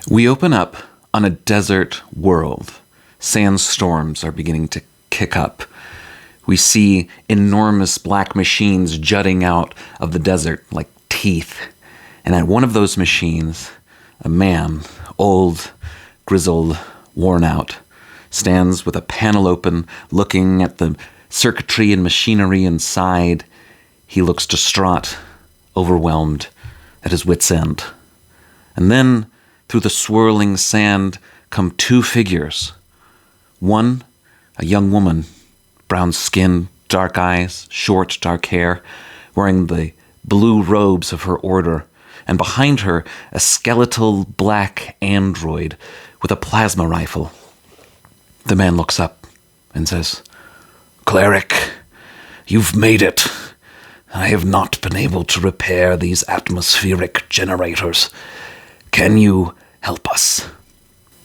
We open up on a desert world. Sandstorms are beginning to kick up. We see enormous black machines jutting out of the desert like teeth. And at one of those machines, a man, old, grizzled, worn out, stands with a panel open, looking at the circuitry and machinery inside. He looks distraught, overwhelmed, at his wit's end. And then, through the swirling sand, come two figures. One, a young woman, brown skin, dark eyes, short, dark hair, wearing the blue robes of her order, and behind her, a skeletal black android with a plasma rifle. The man looks up and says, "Cleric, you've made it. I have not been able to repair these atmospheric generators. Can you help us?"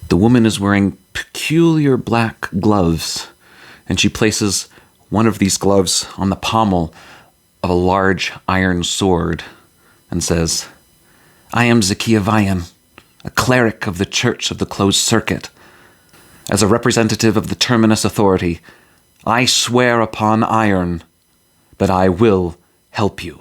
The woman is wearing peculiar black gloves, and she places one of these gloves on the pommel of a large iron sword and says, "I am Zakia Vayan, a cleric of the Church of the Closed Circuit. As a representative of the Terminus Authority, I swear upon iron that I will help you."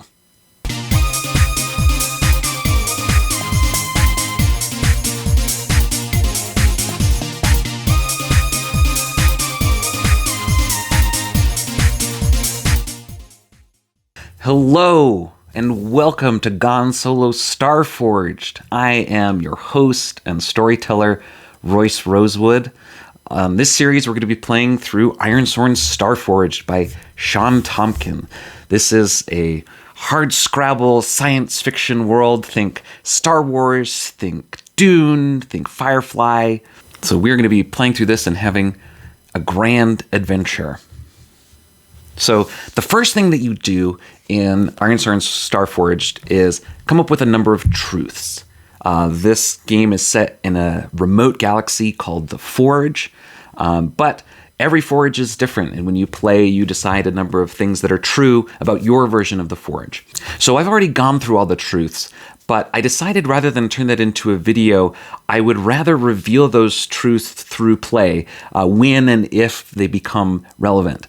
Hello, and welcome to Gone Solo Starforged. I am your host and storyteller, Royce Rosewood. This series, we're going to be playing through Ironsworn Starforged by Shawn Tomkin. This is a hard-scrabble science fiction world. Think Star Wars, think Dune, think Firefly. So we're going to be playing through this and having a grand adventure. So the first thing that you do in Ironsworn Starforged is come up with a number of truths. This game is set in a remote galaxy called the Forge, but every Forge is different, and when you play, you decide a number of things that are true about your version of the Forge. So I've already gone through all the truths, but I decided rather than turn that into a video, I would rather reveal those truths through play when and if they become relevant.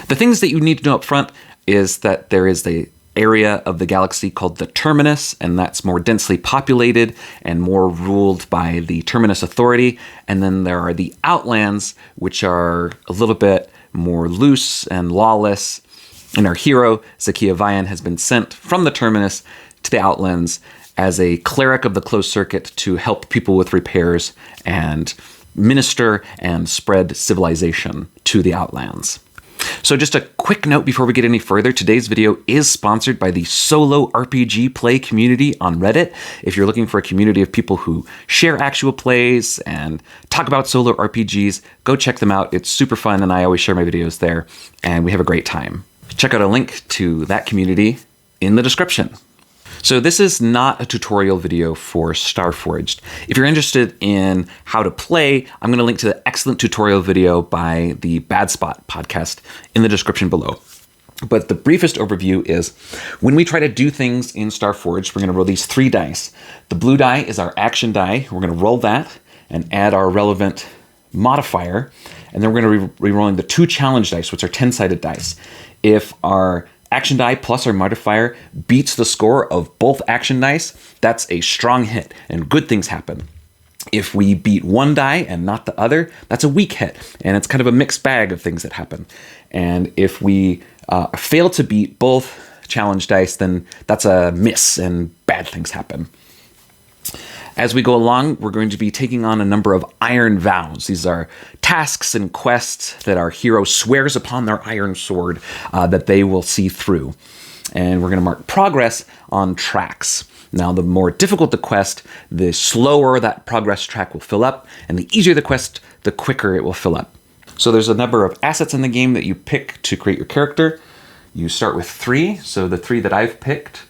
The things that you need to know up front is that there is an area of the galaxy called the Terminus, and that's more densely populated and more ruled by the Terminus Authority. And then there are the Outlands, which are a little bit more loose and lawless. And our hero, Zakia Vayan, has been sent from the Terminus to the Outlands as a cleric of the Closed Circuit to help people with repairs and minister and spread civilization to the Outlands. So just a quick note before we get any further, today's video is sponsored by the solorpgplay community on Reddit. If you're looking for a community of people who share actual plays and talk about solo RPGs, go check them out. It's super fun, and I always share my videos there, and we have a great time. Check out a link to that community in the description. So this is not a tutorial video for Starforged. If you're interested in how to play, I'm going to link to the excellent tutorial video by the Bad Spot podcast in the description below. But the briefest overview is when we try to do things in Starforged, we're going to roll these 3 dice. The blue die is our action die. We're going to roll that and add our relevant modifier. And then we're going to be re-rolling the 2 challenge dice, which are 10-sided dice. If our action die plus our modifier beats the score of both action dice, that's a strong hit, and good things happen. If we beat one die and not the other, that's a weak hit, and it's kind of a mixed bag of things that happen. And if we fail to beat both challenge dice, then that's a miss, and bad things happen. As we go along, we're going to be taking on a number of iron vows. These are tasks and quests that our hero swears upon their iron sword that they will see through. And we're going to mark progress on tracks. Now, the more difficult the quest, the slower that progress track will fill up, and the easier the quest, the quicker it will fill up. So there's a number of assets in the game that you pick to create your character. You start with 3. So the 3 that I've picked,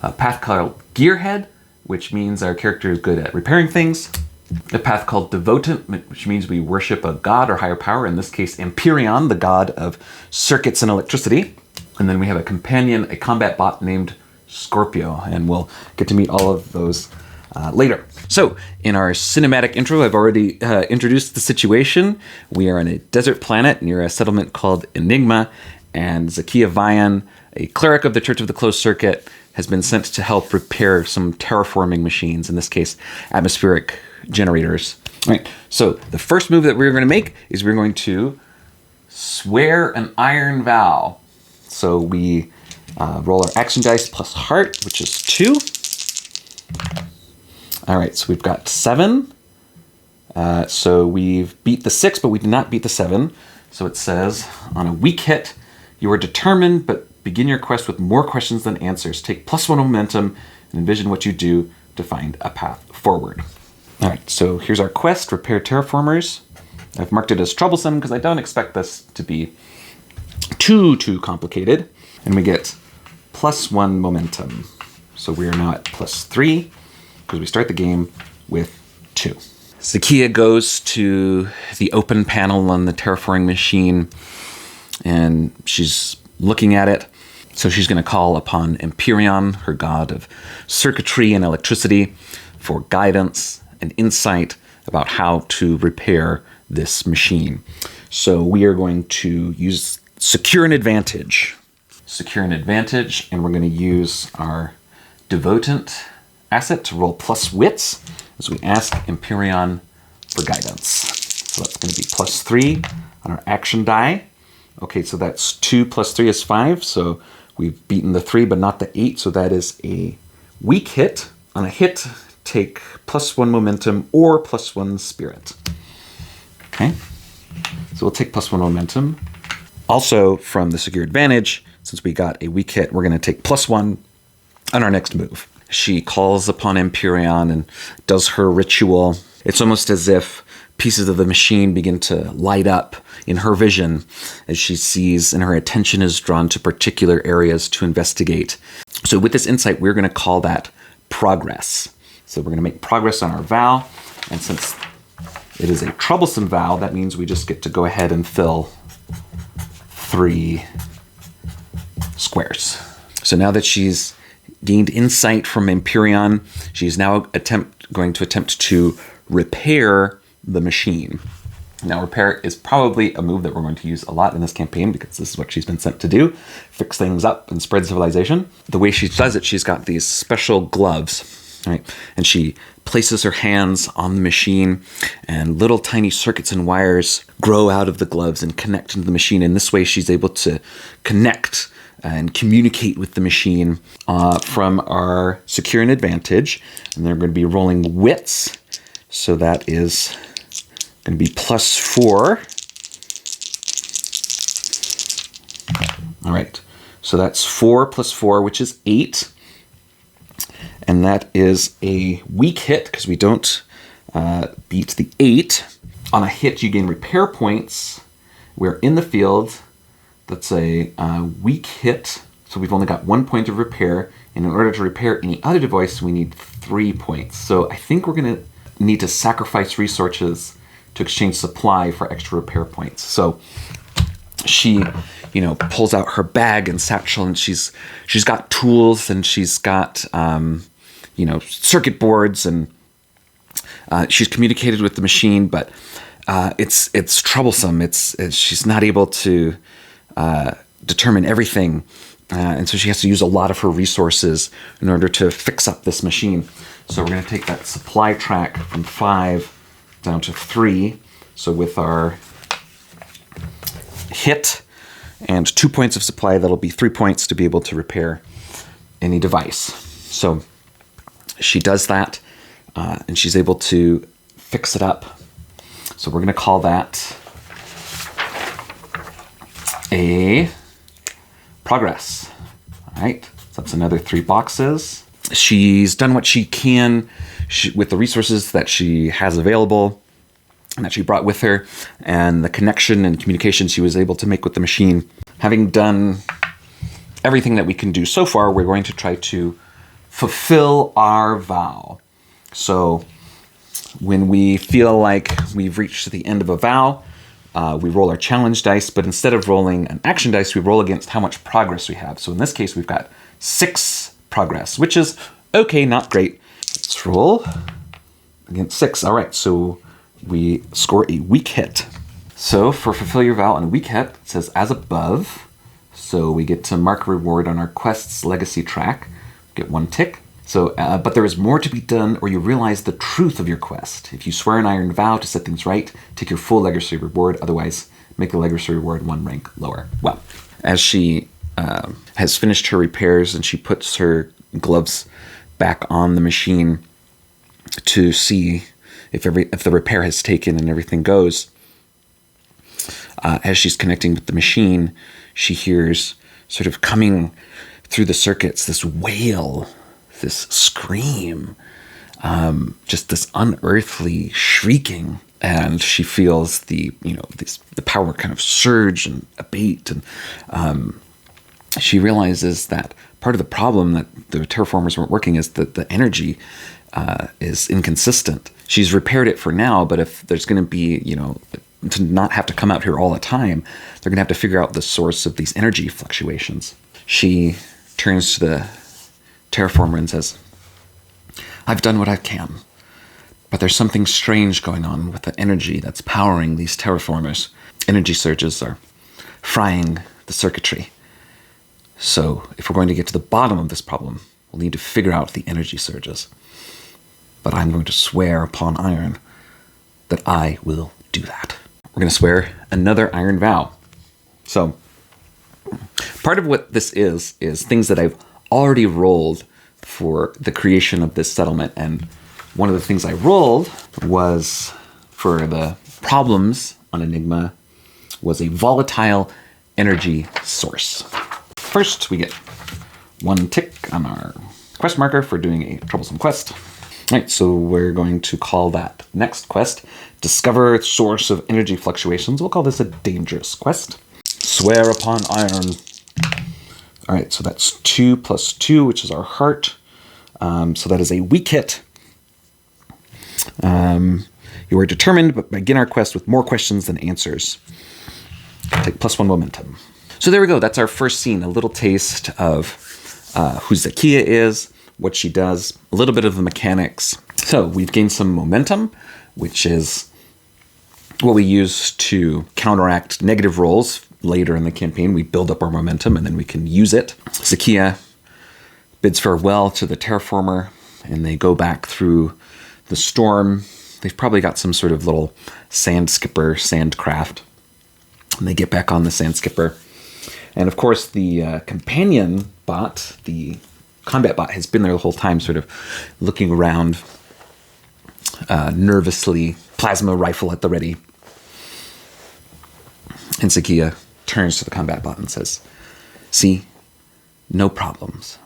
a path called Gearhead, which means our character is good at repairing things. A path called Devotant, which means we worship a god or higher power, in this case Empyreon, the god of circuits and electricity. And then we have a companion, a combat bot named Scorpio, and we'll get to meet all of those later. So, in our cinematic intro, I've already introduced the situation. We are on a desert planet near a settlement called Enigma, and Zakia Vayan, a cleric of the Church of the Closed Circuit, has been sent to help repair some terraforming machines, in this case, atmospheric generators. All right, so the first move that we're going to make is we're going to swear an iron vow. So we roll our action dice plus heart, which is 2. All right, so we've got 7. So we've beat the 6, but we did not beat the 7. So it says, on a weak hit, you are determined, but begin your quest with more questions than answers. Take +1 momentum and envision what you do to find a path forward. All right, so here's our quest, repair terraformers. I've marked it as troublesome because I don't expect this to be too complicated. And we get +1 momentum. So we are now at +3 because we start the game with 2. Zakia goes to the open panel on the terraforming machine and she's looking at it. So she's going to call upon Empyreon, her god of circuitry and electricity, for guidance and insight about how to repair this machine. So we are going to use Secure an Advantage. Secure an Advantage, and we're going to use our Devotant asset to roll +wits as we ask Empyreon for guidance. So that's going to be +3 on our action die. Okay, so that's 2 + 3 is 5, so we've beaten the 3 but not the 8, so that is a weak hit. On a hit, take +1 momentum or +1 spirit. Okay, so we'll take +1 momentum. Also, from the Secure Advantage, since we got a weak hit, we're going to take +1 on our next move. She calls upon Empyreon and does her ritual. It's almost as if pieces of the machine begin to light up in her vision as she sees and her attention is drawn to particular areas to investigate. So with this insight, we're going to call that progress. So we're going to make progress on our vow, and since it is a troublesome vow, that means we just get to go ahead and fill 3 squares. So now that she's gained insight from Empyreon, she's now going to attempt to repair the machine. Now, repair is probably a move that we're going to use a lot in this campaign because this is what she's been sent to do, fix things up and spread civilization. The way she does it, she's got these special gloves, right? And she places her hands on the machine and little tiny circuits and wires grow out of the gloves and connect into the machine. And this way she's able to connect and communicate with the machine from our Secure an Advantage. And they're going to be rolling wits. So that is going to be +4. All right, so that's 4 + 4, which is 8. And that is a weak hit because we don't beat the 8. On a hit, you gain repair points. We're in the field. That's a weak hit, so we've only got 1 point of repair. And in order to repair any other device, we need 3 points. So I think we're going to need to sacrifice resources to exchange supply for extra repair points. So she, pulls out her bag and satchel, and she's got tools and she's got, circuit boards, and she's communicated with the machine, but it's troublesome. She's not able to determine everything, and so she has to use a lot of her resources in order to fix up this machine. So we're going to take that supply track from 5 down to 3. So with our hit and 2 points of supply, that'll be 3 points to be able to repair any device. So she does that, and she's able to fix it up. So we're going to call that a progress. All right, so that's another 3 boxes. She's done what she can with the resources that she has available and that she brought with her, and the connection and communication she was able to make with the machine. Having done everything that we can do so far, we're going to try to fulfill our vow. So when we feel like we've reached the end of a vow, we roll our challenge dice, but instead of rolling an action dice, we roll against how much progress we have. So in this case, we've got 6 progress, which is okay, not great. Let's Let's roll. Against 6. All right, so we score a weak hit. So for Fulfill Your Vow on a weak hit, it says as above. So we get to mark a reward on our quest's legacy track. Get 1 tick. So, but there is more to be done, or you realize the truth of your quest. If you swear an iron vow to set things right, take your full legacy reward. Otherwise, make the legacy reward 1 rank lower. Well, as she has finished her repairs and she puts her gloves back on the machine to see if the repair has taken and everything goes, as she's connecting with the machine, she hears sort of coming through the circuits this wail, this scream, just this unearthly shrieking, and she feels the power kind of surge and abate, and she realizes that part of the problem that the terraformers weren't working is that the energy is inconsistent. She's repaired it for now, but if there's going to be, to not have to come out here all the time, they're going to have to figure out the source of these energy fluctuations. She turns to the terraformer and says, I've done what I can, but there's something strange going on with the energy that's powering these terraformers. Energy surges are frying the circuitry. So if we're going to get to the bottom of this problem, we'll need to figure out the energy surges. But I'm going to swear upon iron that I will do that. We're going to swear another iron vow. So part of what this is things that I've already rolled for the creation of this settlement. And one of the things I rolled was for the problems on Enigma was a volatile energy source. First, we get 1 tick on our quest marker for doing a troublesome quest. All right, so we're going to call that next quest, Discover Source of Energy Fluctuations. We'll call this a dangerous quest. Swear upon iron. All right, so that's 2 + 2, which is our heart. So that is a weak hit. You are determined, but begin our quest with more questions than answers. Take +1 momentum. So there we go. That's our first scene, a little taste of who Zakia is, what she does, a little bit of the mechanics. So we've gained some momentum, which is what we use to counteract negative rolls later in the campaign. We build up our momentum and then we can use it. Zakia bids farewell to the terraformer and they go back through the storm. They've probably got some sort of little sand skipper, sand craft. And they get back on the sand skipper. And of course, the companion bot, the combat bot, has been there the whole time, sort of looking around nervously, plasma rifle at the ready. And Zakia turns to the combat bot and says, see, no problems.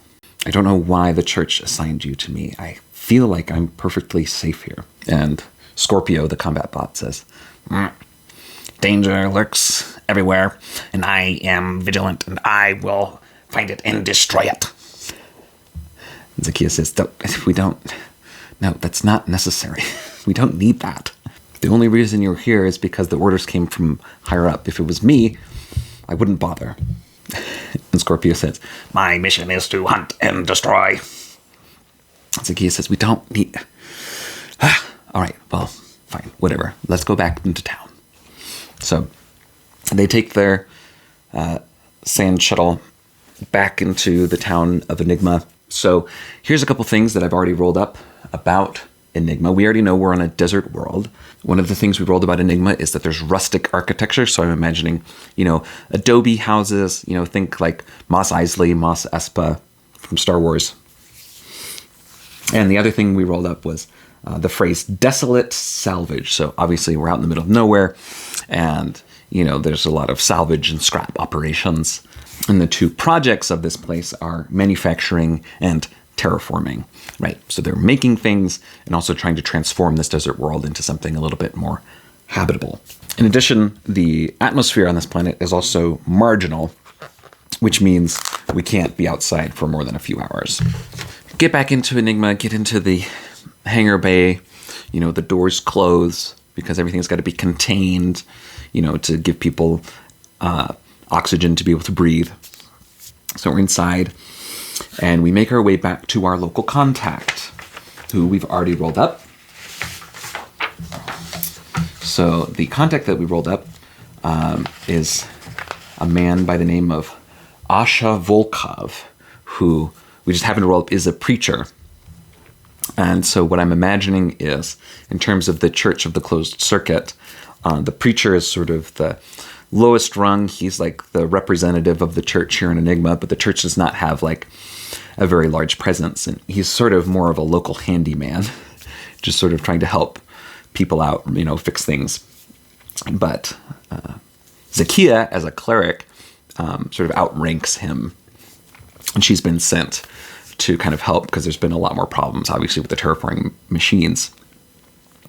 I don't know why the church assigned you to me. I feel like I'm perfectly safe here. And Scorpio, the combat bot, says, danger lurks everywhere, and I am vigilant, and I will find it and destroy it. And Zakia says, no, that's not necessary. We don't need that. The only reason you're here is because the orders came from higher up. If it was me, I wouldn't bother. And Scorpio says, my mission is to hunt and destroy. Zakia says, we don't need... All right, well, fine, whatever. Let's go back into town. So they take their sand shuttle back into the town of Enigma. So here's a couple things that I've already rolled up about Enigma. We already know we're on a desert world. One of the things we rolled about Enigma is that there's rustic architecture. So I'm imagining, adobe houses, think like Mos Eisley, Mos Espa from Star Wars. And the other thing we rolled up was the phrase desolate salvage. So obviously we're out in the middle of nowhere and, there's a lot of salvage and scrap operations. And the two projects of this place are manufacturing and terraforming, right? So they're making things and also trying to transform this desert world into something a little bit more habitable. In addition, the atmosphere on this planet is also marginal, which means we can't be outside for more than a few hours. Get back into Enigma, get into the hangar bay, the doors close because everything's got to be contained, to give people oxygen to be able to breathe. So we're inside and we make our way back to our local contact. who we've already rolled up. So the contact that we rolled up is a man by the name of Asha Volkov, who we just happen to roll up is a preacher. And so what I'm imagining is, in terms of the Church of the Closed Circuit, the preacher is sort of the lowest rung. He's like the representative of the church here in Enigma, but the church does not have like a very large presence. And he's sort of more of a local handyman, just sort of trying to help people out, fix things. But Zakia, as a cleric, sort of outranks him. And she's been sent to kind of help because there's been a lot more problems, obviously, with the terraforming machines.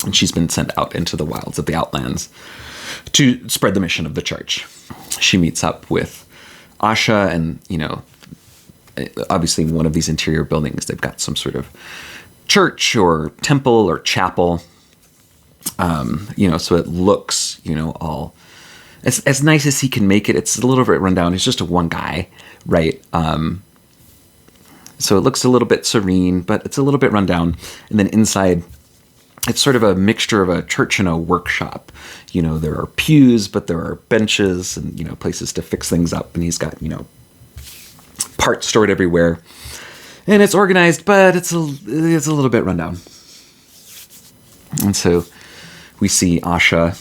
And she's been sent out into the wilds of the Outlands to spread the mission of the church. She meets up with Asha, and, obviously in one of these interior buildings, they've got some sort of church or temple or chapel. So it looks, all as nice as he can make it. It's a little bit run down. He's just a one guy, right? So it looks a little bit serene, but it's a little bit run down. And then inside, it's sort of a mixture of a church and a workshop. There are pews, but there are benches and, places to fix things up. And he's got, parts stored everywhere. And it's organized, but it's a little bit run down. And so we see Asha,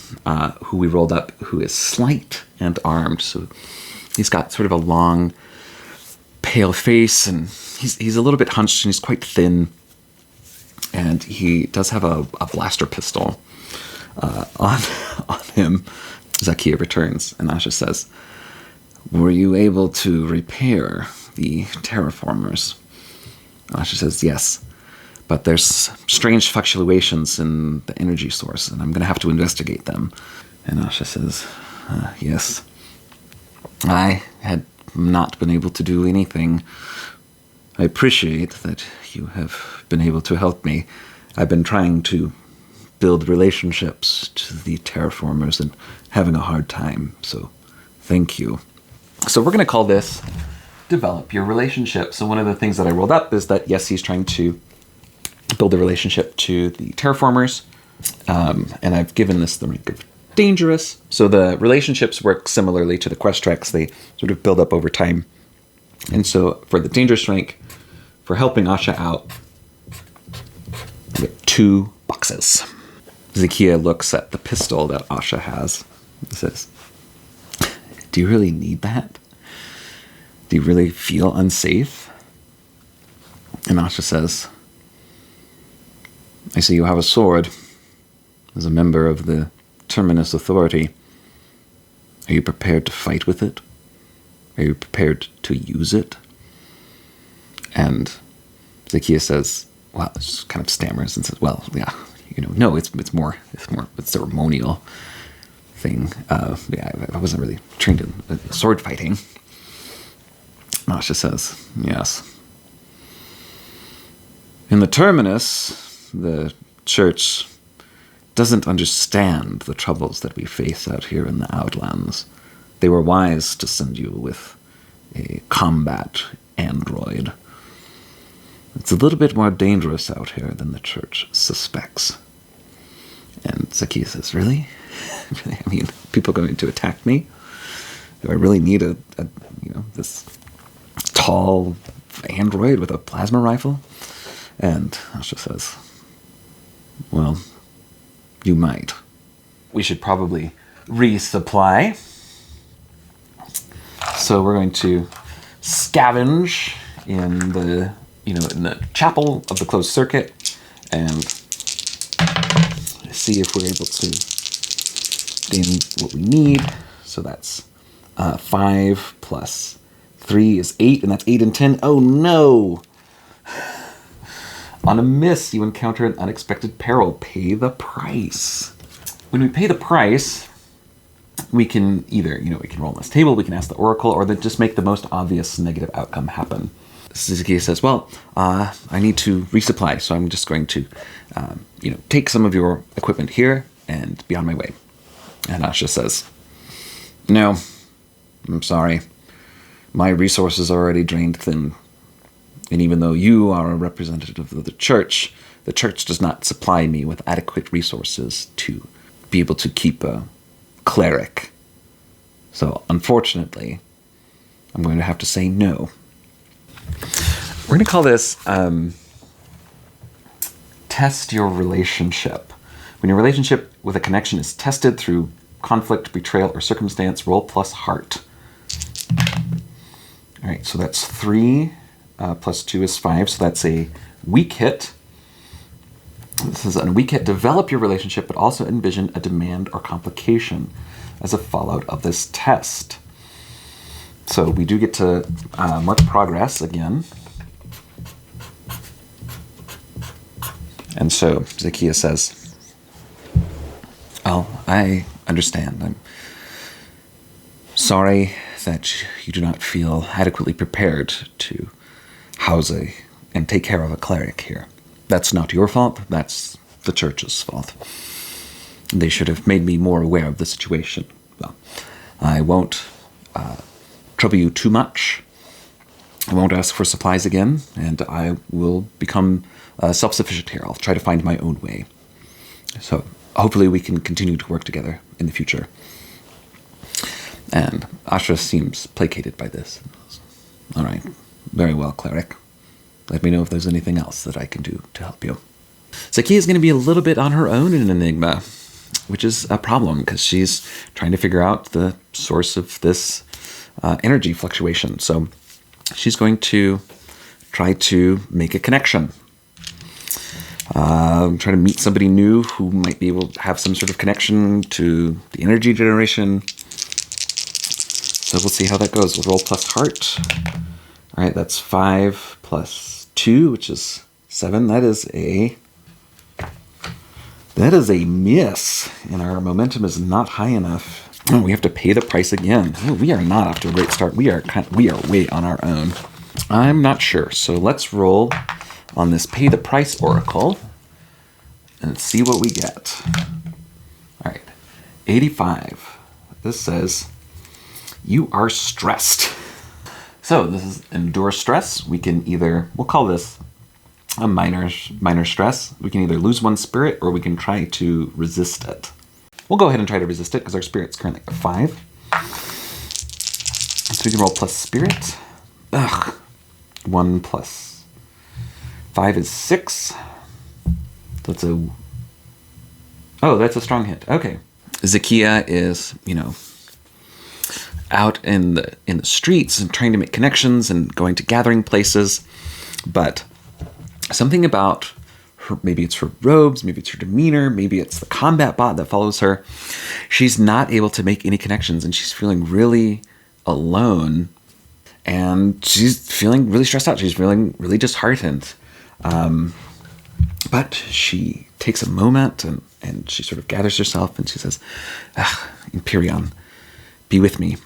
who we rolled up, who is slight and armed. So he's got sort of a long, pale face, and he's a little bit hunched, and he's quite thin. And he does have a blaster pistol on him. Zakia returns, and Asha says, "Were you able to repair the terraformers?" Asha says, "Yes. But there's strange fluctuations in the energy source, and I'm going to have to investigate them." And Asha says, "Yes. I had not been able to do anything. I appreciate that you have been able to help me. I've been trying to build relationships to the terraformers and having a hard time, so thank you." So we're going to call this Develop Your Relationship. So one of the things that I rolled up is that, yes, he's trying to build a relationship to the terraformers, and I've given this the rank of Dangerous. So the relationships work similarly to the quest tracks. They sort of build up over time. And so for the Dangerous rank, for helping Asha out, I get 2 boxes. Zakia looks at the pistol that Asha has and says, "Do you really need that? Do you really feel unsafe?" And Asha says, "I see you have a sword. As a member of the Terminus Authority, are you prepared to fight with it? Are you prepared to use it?" And Zakia says, well, just kind of stammers and says, "Well, yeah, no, it's more a ceremonial thing. I wasn't really trained in sword fighting." Asha says, "Yes. In the Terminus, the church doesn't understand the troubles that we face out here in the Outlands. They were wise to send you with a combat android. It's a little bit more dangerous out here than the church suspects." And Zakia says, "Really? Really? I mean, people are going to attack me? Do I really need this tall android with a plasma rifle?" And Asha says, "Well, you might. We should probably resupply. So we're going to scavenge in the chapel of the closed circuit and see if we're able to gain what we need." So that's 5 plus 3 is 8, and that's 8 and 10. Oh no! On a miss, you encounter an unexpected peril. Pay the price. When we pay the price, we can either, we can roll on this table, we can ask the oracle, or then just make the most obvious negative outcome happen. Zakia says, "Well, I need to resupply, so I'm just going to, take some of your equipment here and be on my way." And Asha says, "No, I'm sorry. My resources are already drained thin. And even though you are a representative of the church, the church does not supply me with adequate resources to be able to keep a cleric. So, unfortunately, I'm going to have to say no. We're going to call this test your relationship. When your relationship with a connection is tested through conflict, betrayal, or circumstance, roll plus heart. All right, so that's 3 plus 2 is 5, so that's a weak hit. This is a weak hit. Develop your relationship, but also envision a demand or complication as a fallout of this test. So we do get to mark progress again. And so Zakia says, well, I understand. I'm sorry that you do not feel adequately prepared to house and take care of a cleric here. That's not your fault. That's the church's fault. They should have made me more aware of the situation. Well, I won't trouble you too much. I won't ask for supplies again, and I will become self-sufficient here. I'll try to find my own way. So hopefully we can continue to work together in the future. And Asha seems placated by this. All right. Very well, Cleric. Let me know if there's anything else that I can do to help you. Zakia is going to be a little bit on her own in Enigma, which is a problem because she's trying to figure out the source of this energy fluctuation. So she's going to try to make a connection. Try to meet somebody new who might be able to have some sort of connection to the energy generation. So we'll see how that goes. We'll roll plus heart. All right, that's 5 plus 2, which is 7. That is a miss, and our momentum is not high enough. Oh, we have to pay the price again. Oh, we are not off to a great start. We are way on our own. I'm not sure. So let's roll on this pay the price oracle and see what we get. All right, 85. This says you are stressed. So this is endure stress. We'll call this a minor stress. We can either lose one spirit or we can try to resist it. We'll go ahead and try to resist it because our spirit's currently at 5. So we can roll plus spirit. 1 plus 5 is 6. That's a strong hit. Okay. Zakia is, out in the streets and trying to make connections and going to gathering places, but something about her, maybe it's her robes, maybe it's her demeanor, maybe it's the combat bot that follows her. She's not able to make any connections and she's feeling really alone and she's feeling really stressed out. She's feeling really disheartened. But she takes a moment and she sort of gathers herself and she says, Imperion, be with me.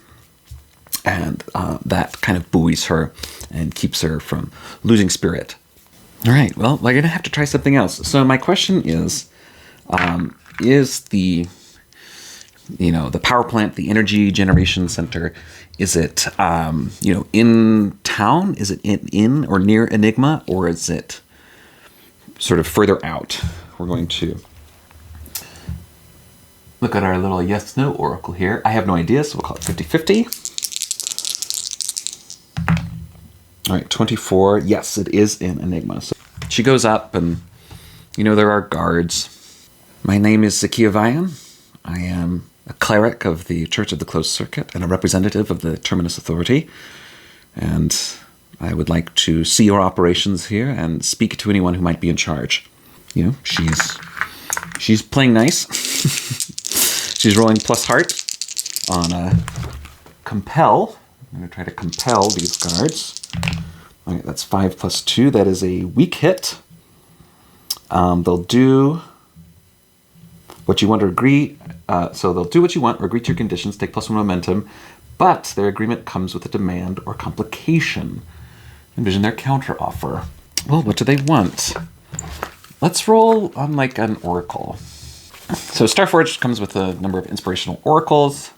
And that kind of buoys her and keeps her from losing spirit. All right, well, we're going to have to try something else. So my question is the power plant, the energy generation center, is it, in town? Is it in or near Enigma? Or is it sort of further out? We're going to look at our little yes-no oracle here. I have no idea, so we'll call it 50-50. All right, 24. Yes, it is in Enigma. So she goes up and, there are guards. My name is Zakia Vayan. I am a cleric of the Church of the Closed Circuit and a representative of the Terminus Authority. And I would like to see your operations here and speak to anyone who might be in charge. She's playing nice. She's rolling plus heart on a compel. I'm going to try to compel these guards. All right, that's 5 plus 2. That is a weak hit. They'll do what you want or agree. So they'll do what you want or agree to your conditions, take +1 momentum, but their agreement comes with a demand or complication. Envision their counteroffer. Well, what do they want? Let's roll on an oracle. So Starforged comes with a number of inspirational oracles.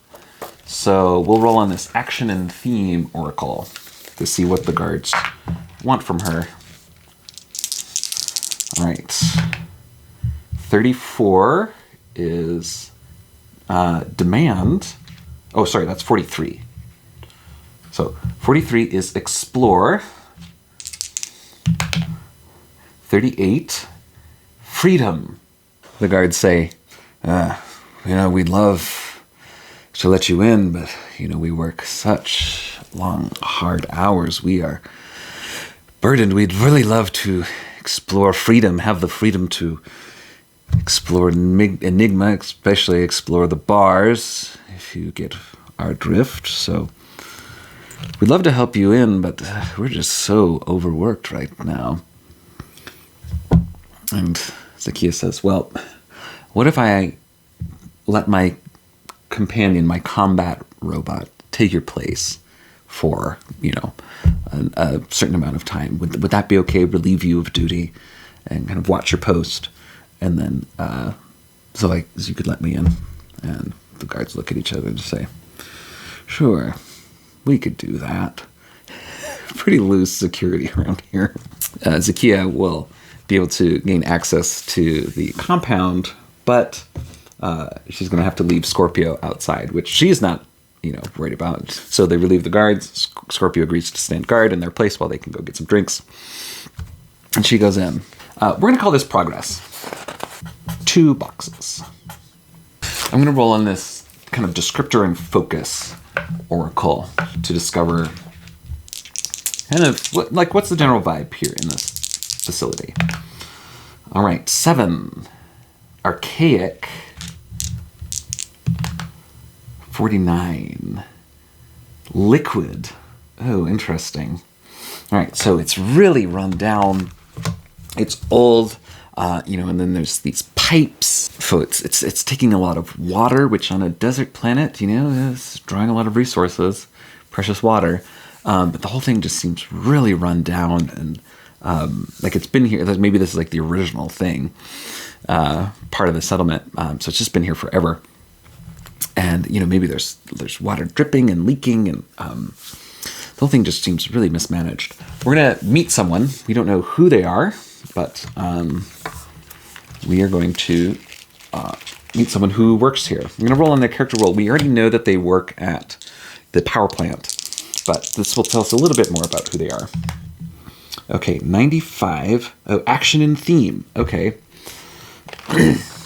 So we'll roll on this action and theme oracle to see what the guards want from her. All right. 34 is demand. Oh, sorry, that's 43. So 43 is explore. 38, freedom. The guards say, we'd love to let you in, but, we work such long, hard hours. We are burdened. We'd really love to explore freedom, have the freedom to explore Enigma, especially explore the bars, if you get our drift. So we'd love to help you in, but we're just so overworked right now. And Zakia says, well, what if I let my companion, my combat robot, take your place for, a certain amount of time? Would that be okay? Relieve you of duty and kind of watch your post? And then, so you could let me in. And the guards look at each other and say, sure, we could do that. Pretty loose security around here. Zakia will be able to gain access to the compound, but she's going to have to leave Scorpio outside, which she's not, worried about. So they relieve the guards. Scorpio agrees to stand guard in their place while they can go get some drinks. And she goes in. We're going to call this progress. 2 boxes. I'm going to roll on this kind of descriptor and focus oracle to discover kind of what's the general vibe here in this facility. All right, 7, archaic. 49, liquid. Oh, interesting. All right, so it's really run down. It's old, and then there's these pipes. So it's taking a lot of water, which on a desert planet, is drawing a lot of resources, precious water. But the whole thing just seems really run down and it's been here. Maybe this is like the original thing, part of the settlement. So it's just been here forever. And, maybe there's water dripping and leaking, and the whole thing just seems really mismanaged. We're going to meet someone. We don't know who they are, but we are going to meet someone who works here. I'm going to roll on their character role. We already know that they work at the power plant, but this will tell us a little bit more about who they are. Okay, 95. Oh, action and theme. Okay.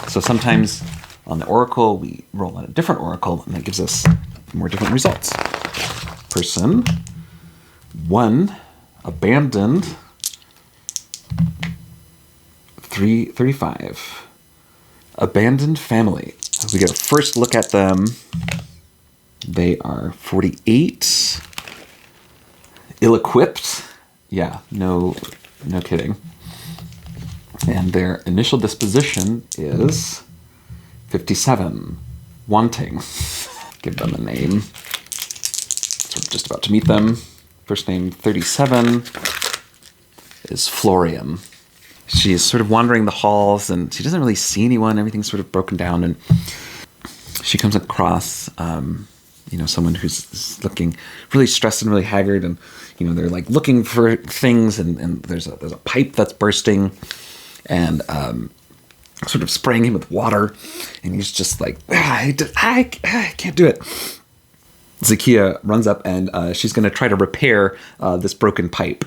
So sometimes on the oracle, we roll on a different oracle, and that gives us more different results. Person. 1. Abandoned. 35. Abandoned family. We get a first look at them. They are 48. Ill-equipped. Yeah, no kidding. And their initial disposition is 57. Wanting. Give them a name. So we're just about to meet them. First name 37 is Florian. She is sort of wandering the halls, and she doesn't really see anyone. Everything's sort of broken down, and she comes across, someone who's looking really stressed and really haggard, and they're like looking for things, and there's a pipe that's bursting, and sort of spraying him with water, and he's just like, I can't do it. Zakia runs up, and she's going to try to repair this broken pipe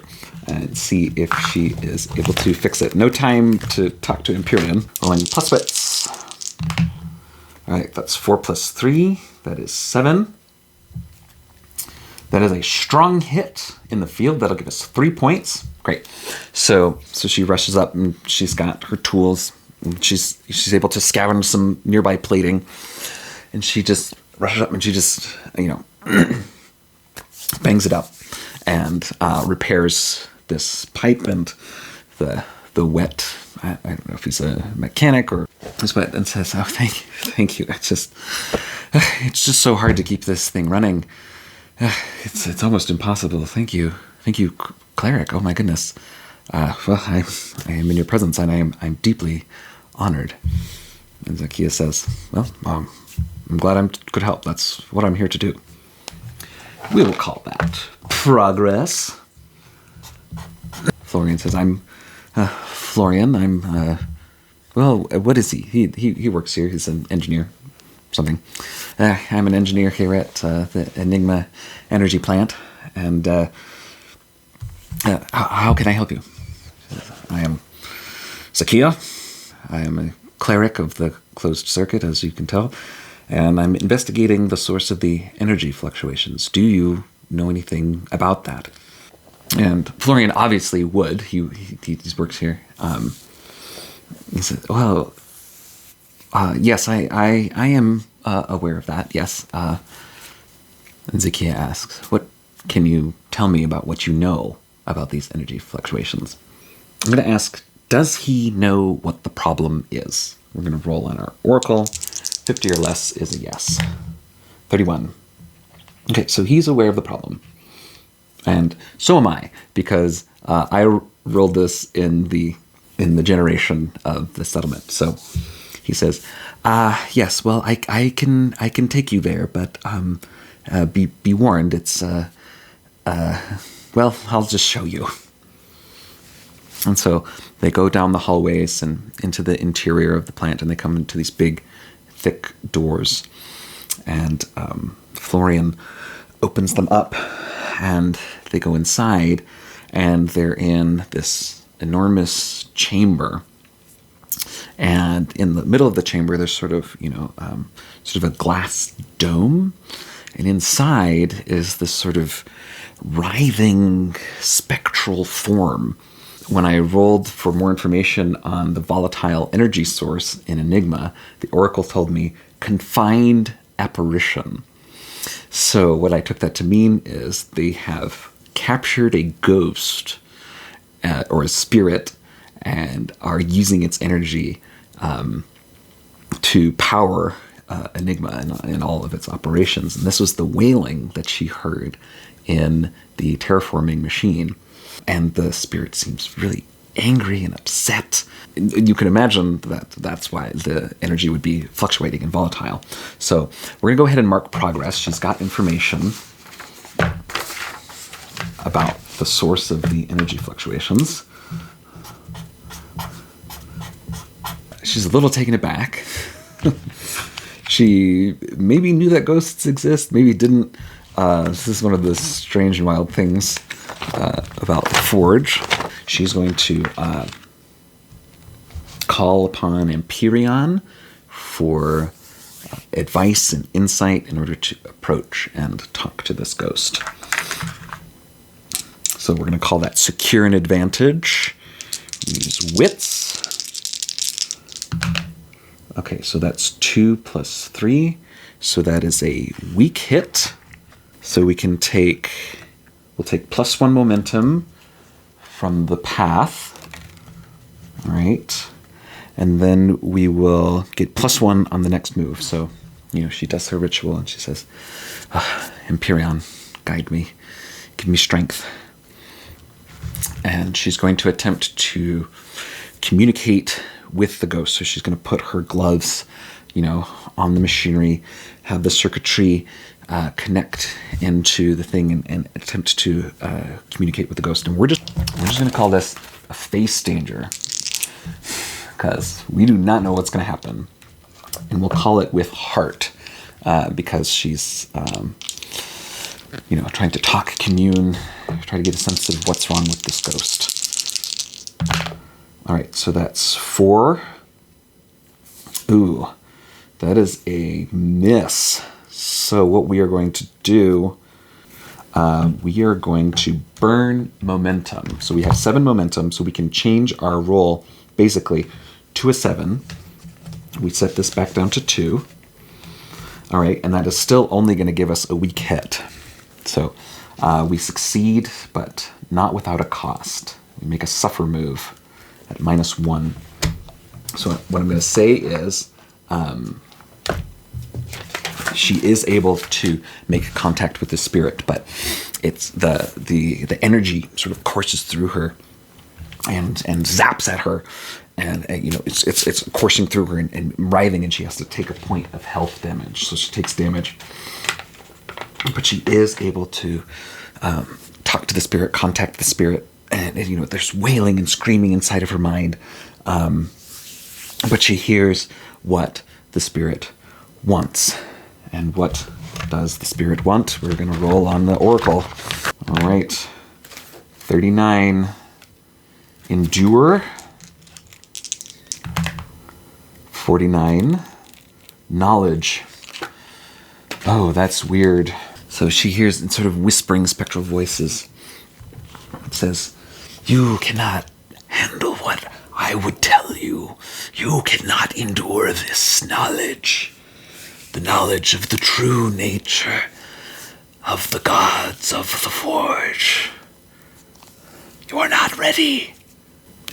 and see if she is able to fix it. No time to talk to Empyrean. Rolling plus bits. All right, that's 4 plus 3. That is 7. That is a strong hit in the field. That'll give us 3 points. Great. So she rushes up, and she's got her tools. And she's able to scavenge some nearby plating, and she just rushes up and she just bangs it up and repairs this pipe and the wet. I don't know if he's a mechanic or he's wet, and says, "Oh, thank you. It's just so hard to keep this thing running. It's almost impossible. Thank you, Cleric. Oh my goodness. Well, I am in your presence, and I'm deeply honored." And Zakia says, "Well, I'm glad I could help. That's what I'm here to do." We will call that progress. Florian says, I'm Florian, well, what is he? He works here. He's an engineer, something. I'm an engineer here at the Enigma energy plant. And how can I help you? I am Zakia. I am a cleric of the closed circuit, as you can tell. And I'm investigating the source of the energy fluctuations. Do you know anything about that? And Florian obviously would. He works here. He said, well, yes, I am aware of that, yes. And Zakia asks, what can you tell me about what you know about these energy fluctuations? I'm going to ask, does he know what the problem is? We're going to roll on our oracle. 50 or less is a yes. 31. Okay, so he's aware of the problem. And so am I, because I rolled this in the generation of the settlement. So he says, yes, well, I can take you there, but be warned, it's well, I'll just show you. And so they go down the hallways and into the interior of the plant, and they come into these big, thick doors. And Florian opens them up, and they go inside, and they're in this enormous chamber. And in the middle of the chamber, there's sort of a glass dome. And inside is this sort of writhing spectral form. When I rolled for more information on the volatile energy source in Enigma, the oracle told me confined apparition. So what I took that to mean is they have captured a ghost or a spirit and are using its energy to power Enigma in all of its operations. And this was the wailing that she heard in the terraforming machine. And the spirit seems really angry and upset. You can imagine that that's why the energy would be fluctuating and volatile. So we're going to go ahead and mark progress. She's got information about the source of the energy fluctuations. She's a little taken aback. She maybe knew that ghosts exist, maybe didn't. This is one of the strange and wild things about the Forge. She's going to call upon Empyrean for advice and insight in order to approach and talk to this ghost. So we're going to call that secure an advantage. Use wits. Okay, so that's 2 plus 3. So that is a weak hit. So we'll take +1 momentum from the path. All right. And then we will get +1 on the next move. So, she does her ritual and she says, Empyrean, guide me, give me strength. And she's going to attempt to communicate with the ghost. So she's going to put her gloves, on the machinery, have the circuitry connect into the thing and attempt to communicate with the ghost. And we're just going to call this a face danger because we do not know what's going to happen. And we'll call it with heart because she's, trying to talk, commune, try to get a sense of what's wrong with this ghost. All right, so that's 4. Ooh, that is a miss. So what we are going to do, we are going to burn momentum. So we have 7 momentum, so we can change our roll basically to a 7. We set this back down to 2. All right, and that is still only going to give us a weak hit. So we succeed, but not without a cost. We make a suffer move at -1. So what I'm going to say is she is able to make contact with the spirit, but it's the energy sort of courses through her and zaps at her, and it's coursing through her and writhing, and she has to take a point of health damage. So she takes damage, but she is able to talk to the spirit, contact the spirit, and there's wailing and screaming inside of her mind. But she hears what the spirit wants. And what does the spirit want? We're going to roll on the oracle. All right. 39. Endure. 49. Knowledge. Oh, that's weird. So she hears in sort of whispering spectral voices. It says, "You cannot handle what I would tell you. You cannot endure this knowledge. The knowledge of the true nature of the gods of the Forge. You are not ready."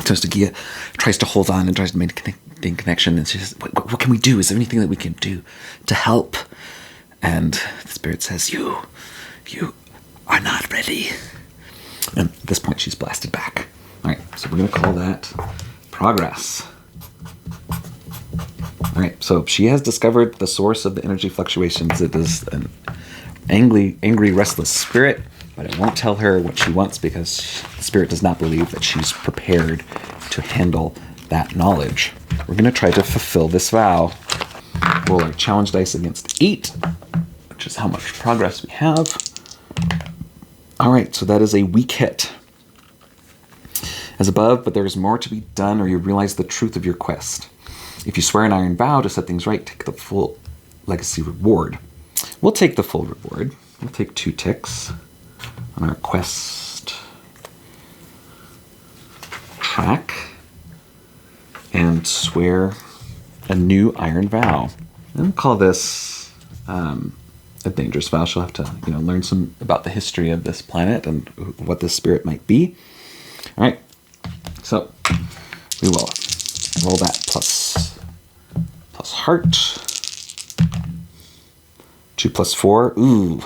So Zakia tries to hold on and tries to maintain connection. And she says, what can we do? Is there anything that we can do to help? And the spirit says, you are not ready. And at this point, she's blasted back. All right, so we're going to call that progress. All right, so she has discovered the source of the energy fluctuations. It is an angry, restless spirit, but it won't tell her what she wants because the spirit does not believe that she's prepared to handle that knowledge. We're going to try to fulfill this vow. Roll our challenge dice against 8, which is how much progress we have. All right, so that is a weak hit. As above, but there is more to be done, or you realize the truth of your quest. If you swear an iron vow to set things right, take the full legacy reward. We'll take the full reward. We'll take 2 ticks on our quest track and swear a new iron vow. And we'll call this a dangerous vow. She'll have to, learn some about the history of this planet and what this spirit might be. All right. So we will roll that plus heart. 2 plus 4. Ooh.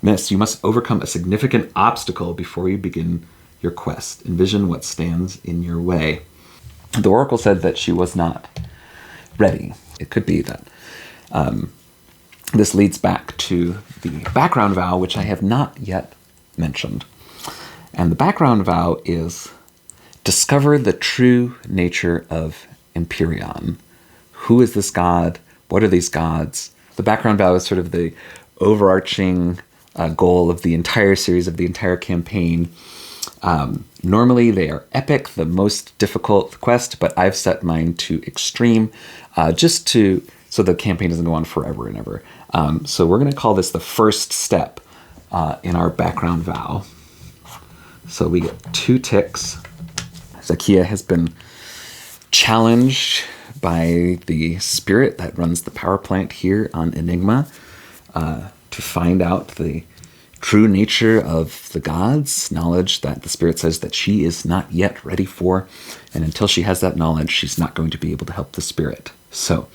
Miss. You must overcome a significant obstacle before you begin your quest. Envision what stands in your way. The oracle said that she was not ready. It could be that this leads back to the background vow, which I have not yet mentioned. And the background vow is discover the true nature of Empyrean. Who is this god? What are these gods? The background vow is sort of the overarching goal of the entire series, of the entire campaign. Normally they are epic, the most difficult quest, but I've set mine to extreme, so the campaign doesn't go on forever and ever. So we're going to call this the first step in our background vow. So we get 2 ticks. Zakia has been challenged by the spirit that runs the power plant here on Enigma to find out the true nature of the gods, knowledge that the spirit says that she is not yet ready for. And until she has that knowledge, she's not going to be able to help the spirit. So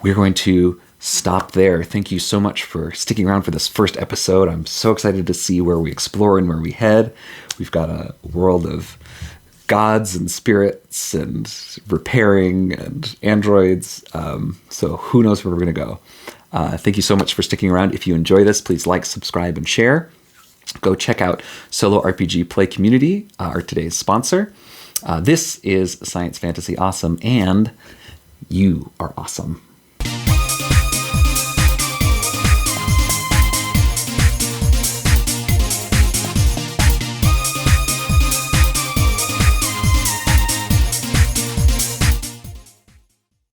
we're going to stop there. Thank you so much for sticking around for this first episode. I'm so excited to see where we explore and where we head. We've got a world of gods and spirits and repairing and androids. So who knows where we're going to go. Thank you so much for sticking around. If you enjoy this, please like, subscribe, and share. Go check out Solo RPG Play Community, our today's sponsor. This is Science Fantasy Awesome, and you are awesome.